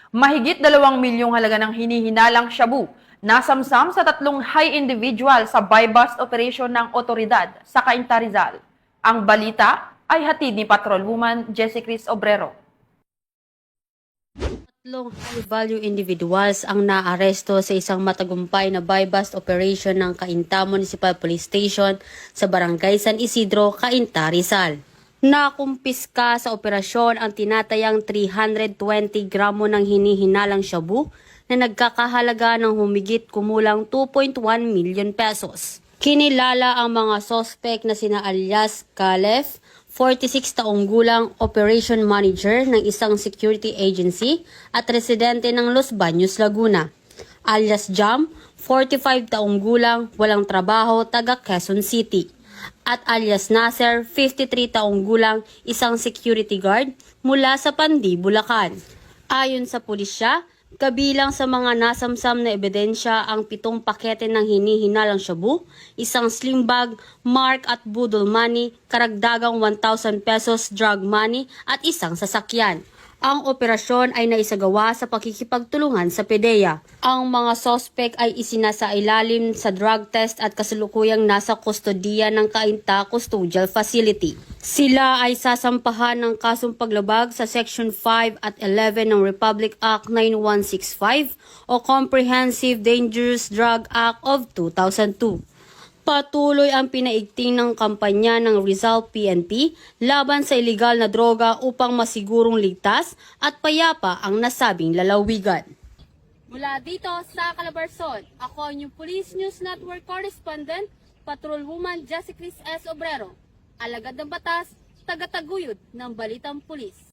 Mahigit 2 milyong halaga ng hinihinalang shabu nasamsam sa 3 high individual sa buy-bust operation ng otoridad sa Cainta Rizal. Ang balita ay hatid ni Patrolwoman Jessie Cris Obrero. 3 high-value individuals ang naaresto sa isang matagumpay na buy-bust operation ng Cainta Municipal Police Station sa Barangay San Isidro, Cainta, Rizal. Nakumpiska sa operasyon ang tinatayang 320 gramo ng hinihinalang shabu na nagkakahalaga ng humigit kumulang 2.1 million pesos. Kinilala ang mga sospek na sina alias Calef, 46 taong gulang operation manager ng isang security agency at residente ng Los Baños, Laguna. Alias Jam, 45 taong gulang, walang trabaho, taga Quezon City. At alias Nasser, 53 taong gulang, isang security guard mula sa Pandi, Bulacan. Ayon sa pulisya, kabilang sa mga nasamsam na ebidensya ang 7 pakete ng hinihinalang shabu, isang slim bag, mark at budol money, karagdagang 1,000 pesos drug money at isang sasakyan. Ang operasyon ay naisagawa sa pakikipagtulungan sa PDEA. Ang mga sospek ay isinasailalim sa drug test at kasalukuyang nasa kustodiya ng Cainta Custodial Facility. Sila ay sasampahan ng kasong paglabag sa Section 5 at 11 ng Republic Act 9165 o Comprehensive Dangerous Drug Act of 2002. Patuloy ang pinaigting ng kampanya ng Rizal PNP laban sa ilegal na droga upang masigurong ligtas at payapa ang nasabing lalawigan. Mula dito sa Calabarzon, ako ang inyong Police News Network Correspondent, Patrolwoman Jessie Cris S. Obrero, alagad ng batas, tagataguyod ng Balitang Pulis.